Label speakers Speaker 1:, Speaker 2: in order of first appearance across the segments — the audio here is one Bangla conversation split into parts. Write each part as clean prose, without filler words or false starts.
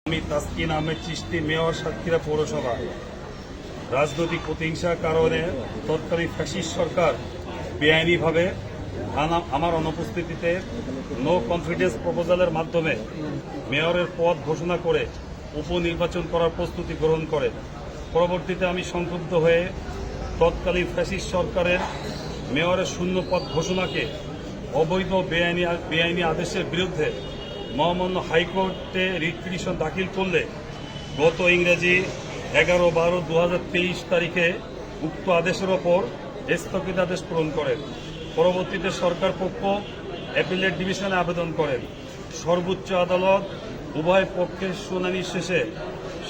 Speaker 1: আমি তাসকিন আহমেদ চিশতি, মেয়র সাতক্ষীরা পৌরসভা। রাজনৈতিক প্রতিহিংসার কারণে তৎকালীন ফ্যাসিস্ট সরকার বেআইনিভাবে আমার অনুপস্থিতিতে নো কনফিডেন্স প্রপোজালের মাধ্যমে মেয়রের পদ ঘোষণা করে উপনির্বাচন করার প্রস্তুতি গ্রহণ করে। পরবর্তীতে আমি সংক্ষুব্ধ হয়ে তৎকালীন ফ্যাসিস্ট সরকারের মেয়রের শূন্য পদ ঘোষণাকে অবৈধ বেআইনি আদেশের বিরুদ্ধে মহামান্য হাইকোর্টে রিট পিটিশন দাখিল করলে গত ইংরেজি 11/12/2023 তারিখে উক্ত আদেশের ওপর স্থগিতাদেশ প্রদান করেন। পরবর্তীতে সরকার পক্ষ অ্যাপিলেট ডিভিশনে আবেদন করেন। সর্বোচ্চ আদালত উভয় পক্ষের শুনানি শেষে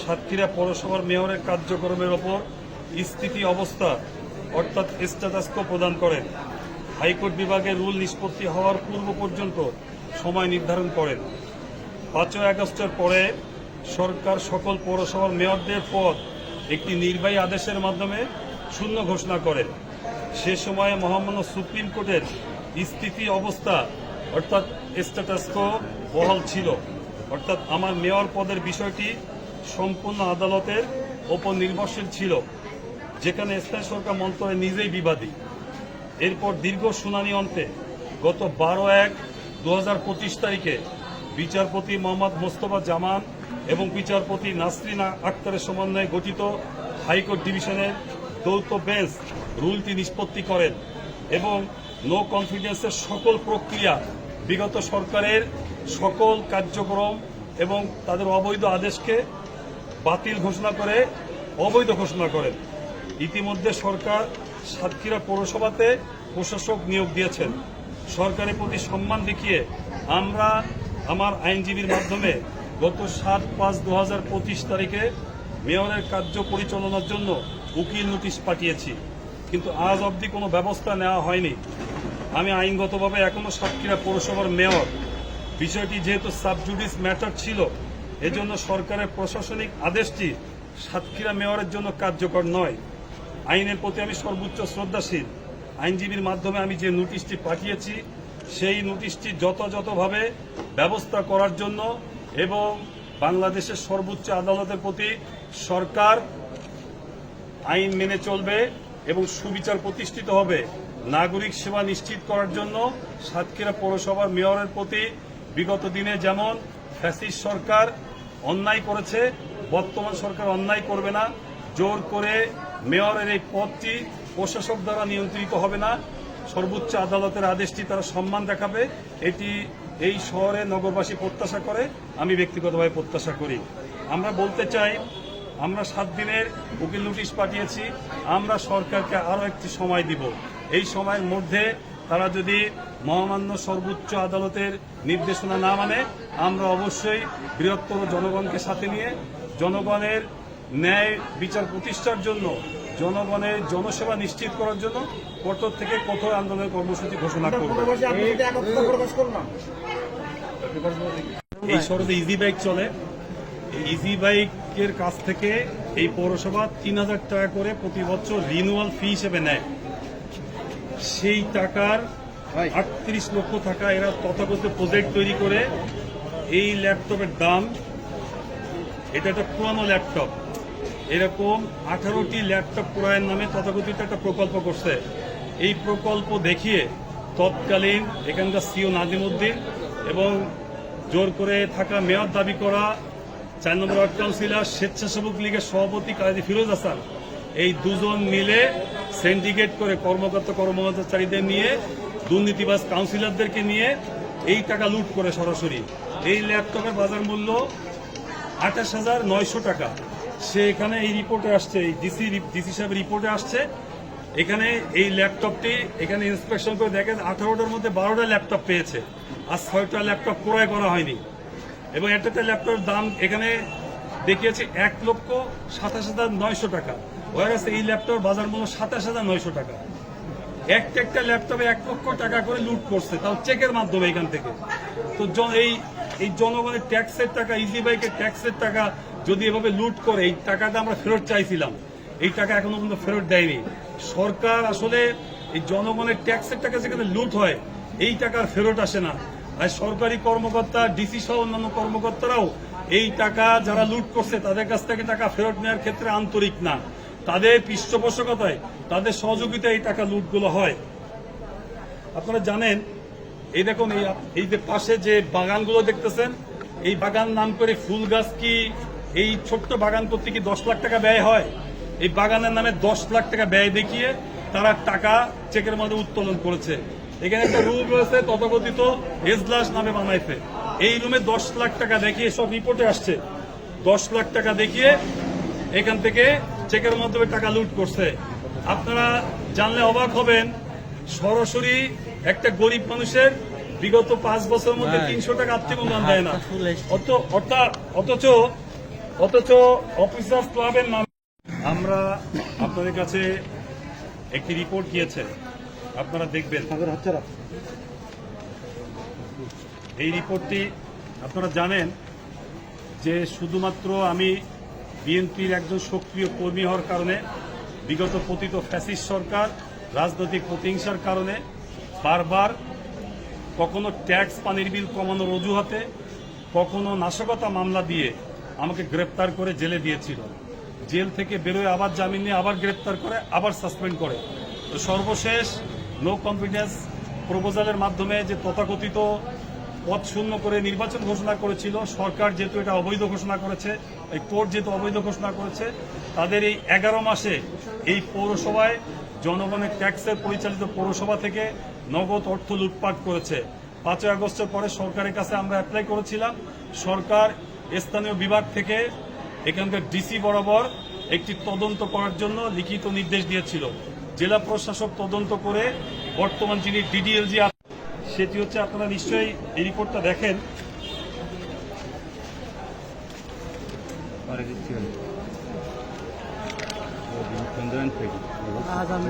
Speaker 1: সাতক্ষীরা পৌরসভার মেয়রের কার্যক্রমের ওপর স্থিতি অবস্থা অর্থাৎ স্ট্যাটাস কো প্রদান করেন। হাইকোর্ট বিভাগের রুল নিষ্পত্তি হওয়ার পূর্ব পর্যন্ত সময় নির্ধারণ করেন। 5 আগস্টের পরে সরকার সকল পৌরসভার মেয়রদের পদ একটি নির্বাহী আদেশের মাধ্যমে শূন্য ঘোষণা করে। সে সময়ে মহামান্য সুপ্রিম কোর্টের স্থিতি অবস্থা অর্থাৎ স্ট্যাটাস কো বহাল ছিল, অর্থাৎ আমার মেয়র পদের বিষয়টি সম্পূর্ণ আদালতের ওপর নির্ভরশীল ছিল, যেখানে স্থায়ী সরকার মন্ত্রণালয় নিজেই বিবাদী। এরপর দীর্ঘ শুনানি অন্তে গত 12/1/2025 তারিখে বিচারপতি মোহাম্মদ মোস্তফা জামান এবং বিচারপতি নাসরিন আক্তারের সমন্বয়ে গঠিত হাইকোর্ট ডিভিশনের যৌথ বেঞ্চ রুলটি নিষ্পত্তি করেন এবং নো কনফিডেন্সের সকল প্রক্রিয়া, বিগত সরকারের সকল কার্যক্রম এবং তাদের অবৈধ আদেশকে বাতিল ঘোষণা করে অবৈধ ঘোষণা করেন। ইতিমধ্যে সরকার সাতক্ষীরা পৌরসভাতে প্রশাসক নিয়োগ দিয়েছেন। সরকারের প্রতি সম্মান দেখিয়ে আমরা আমার আইনজীবীর মাধ্যমে গত 7/5/2025 তারিখে মেয়রের কার্য পরিচালনার জন্য উকিল নোটিশ পাঠিয়েছি, কিন্তু আজ অবধি কোনো ব্যবস্থা নেওয়া হয়নি। আমি আইনগতভাবে এখনো সাতক্ষীরা পৌরসভার মেয়র। বিষয়টি যেহেতু সাবজুডিস ম্যাটার ছিল, এজন্য সরকারের প্রশাসনিক আদেশটি সাতক্ষীরা মেয়রের জন্য কার্যকর নয়। আইনের প্রতি আমি সর্বোচ্চ শ্রদ্ধাশীল। আইনজীবীর মাধ্যমে আমি যে নোটিশটি পাঠিয়েছি সেই নোটিশটি যথাযথভাবে ব্যবস্থা করার জন্য এবং বাংলাদেশের সর্বোচ্চ আদালতের প্রতি সরকার আইন মেনে চলবে এবং সুবিচার প্রতিষ্ঠিত হবে, নাগরিক সেবা নিশ্চিত করার জন্য সাতক্ষীরা পৌরসভার মেয়রের প্রতি বিগত দিনে যেমন ফ্যাসিস্ট সরকার অন্যায় করেছে, বর্তমান সরকার অন্যায় করবে না। জোর করে মেয়রের এই পদটি প্রশাসক দ্বারা নিয়ন্ত্রিত হবে না। সর্বোচ্চ আদালতের আদেশটি তারা সম্মান দেখাবে, এটি এই শহরে নগরবাসী প্রত্যাশা করে, আমি ব্যক্তিগতভাবে প্রত্যাশা করি। আমরা বলতে চাই, আমরা 7 দিনের উকিল নোটিশ পাঠিয়েছি। আমরা সরকারকে আরও একটি সময় দিব। এই সময়ের মধ্যে তারা যদি মহামান্য সর্বোচ্চ আদালতের নির্দেশনা না মানে, আমরা অবশ্যই বৃহত্তর জনগণকে সাথে নিয়ে জনগণের ন্যায় বিচার প্রতিষ্ঠার জন্য, জনগণের জনসেবা নিশ্চিত করার জন্য কঠোর থেকে কঠোর আন্দোলনের কর্মসূচি ঘোষণা করব। এই শহরে ইজি বাইক চলে। ইজি বাইকের কাছ থেকে এই পৌরসভা 3000 টাকা করে প্রতি বছর রিনিউয়াল ফি হিসেবে নেয়। সেই টাকার 38 লক্ষ টাকা এরা তথাকথিত প্রজেক্ট তৈরি করে এই ল্যাপটপের দাম, এটা একটা পুরানো ল্যাপটপ, এরকম 18টি ল্যাপটপ ক্রয়ের নামে তথাকথিত একটা প্রকল্প করছে। এই প্রকল্প দেখিয়ে তৎকালীন এখানকার সিও নাজিমউদ্দিন এবং জোর করে থাকা মেয়র দাবি করা 4 নম্বর ওয়ার্ড কাউন্সিলর স্বেচ্ছাসেবক লীগের সভাপতি কাজী ফিরোজ হাসান, এই দুজন মিলে সিন্ডিকেট করে কর্মকর্তাচারীদের নিয়ে, দুর্নীতিবাজ কাউন্সিলরদেরকে নিয়ে এই টাকা লুট করে সরাসরি। এই ল্যাপটপের বাজার মূল্য 28,900 টাকা। সে এখানে এই রিপোর্টে আসছে, এই ডিসি সাহেবের রিপোর্টে আসছে, এখানে এই ল্যাপটপটি এখানে ইন্সপেকশন করে দেখেন 18টার মধ্যে 12টা ল্যাপটপ পেয়েছে, আর 6টা ল্যাপটপ ক্রয় করা হয়নি। এবং একটা ল্যাপটপের দাম এখানে দেখিয়েছে 1,27,900 টাকা, হয়ে গেছে এই ল্যাপটপের বাজার মূল্য 27,900 টাকা। একটা ল্যাপটপে 1 লক্ষ টাকা করে লুট করছে, তাও চেকের মাধ্যমে এখান থেকে। তো এই জনগণের ট্যাক্সের টাকা, ইজি বাইকের ট্যাক্সের টাকা যদি এভাবে লুট করে, এই টাকাটা আমরা ফেরত চাইছিলাম, এই টাকা এখনো পর্যন্ত ফেরত দেয়নি সরকার। আসলে এই জনগণের ট্যাক্সের টাকা যেখানে লুট হয়, এই টাকা ফেরত আসে না। আর সরকারি কর্মকর্তা, ডিসি সহ অন্যান্য কর্মকর্তারাও এই টাকা যারা লুট করছে তাদের কাছ থেকে টাকা ফেরত নেওয়ার ক্ষেত্রে আন্তরিক না, তাদের পৃষ্ঠপোষকতায়, তাদের সহযোগিতায় এই টাকা লুটগুলো হয়। আপনারা জানেন, এই দেখুন এই যে পাশে যে বাগানগুলো দেখতেছেন, এই বাগান নাম করে ফুল গাছ কি, এই ছোট্ট বাগান করতে কি 10 লাখ টাকা ব্যয় হয়? এই বাগানের নামে 10 লাখ টাকা ব্যয় দেখিয়ে তারা টাকা চেকের মধ্যে উত্তোলন করেছে। এখানে একটা রুম রয়েছে তথাকথিত এজলাস নামে বানাইছে, এই রুমে 10 লাখ টাকা দেখিয়ে, সব রিপোর্টে আসছে, 10 লাখ টাকা দেখিয়ে এখান থেকে চেকের মাধ্যমে টাকা লুট করছে। আপনারা জানলে অবাক হবেন, সরাসরি একটা গরিব মানুষের বিগত 5 বছরের মধ্যে 300 টাকা আত্মীয় অনুদান দেয় না। অথচ অফিসার্স ক্লাবের নামে আমরা আপনাদের কাছে একটি রিপোর্ট দিয়েছে, আপনারা দেখবেন। এই রিপোর্টটি আপনারা জানেন যে শুধুমাত্র আমি বিএনপির একজন সক্রিয় কর্মী হওয়ার কারণে, বিগত পতিত ফ্যাসিস্ট সরকার রাজনৈতিক প্রতিহিংসার কারণে বারবার কখনো ট্যাক্স পানির বিল কমানোর অজুহাতে, কখনো নাশকতা মামলা দিয়ে আমাকে গ্রেপ্তার করে জেলে দিয়েছিল। জেল থেকে বেরোয় আবার জামিন নিয়ে আবার গ্রেপ্তার করে, আবার সাসপেন্ড করে। তো সর্বশেষ নো কনফিডেন্স প্রপোজালের মাধ্যমে যে তথাকথিত পদ শূন্য করে নির্বাচন ঘোষণা করেছিল সরকার, যেহেতু এটা অবৈধ ঘোষণা করেছে, এই কোর্ট যেহেতু অবৈধ ঘোষণা করেছে, তাদের এই 11 মাসে এই পৌরসভায় জনগণের ট্যাক্সের পরিচালিত পৌরসভা থেকে নগদ অর্থ লুটপাট করেছে। 5 আগস্টের পরে সরকারের কাছে আমরা অ্যাপ্লাই করেছিলাম, সরকার স্থানীয় বিভাগ থেকে এখানকার ডিসি বরাবর একটি তদন্ত করার জন্য লিখিত নির্দেশ দিয়েছিল। জেলা প্রশাসক তদন্ত করে বর্তমান যিনি ডিডিএলজি, সেটি হচ্ছে, আপনারা নিশ্চয়ই এই রিপোর্টটা দেখেন।
Speaker 2: আজ আমি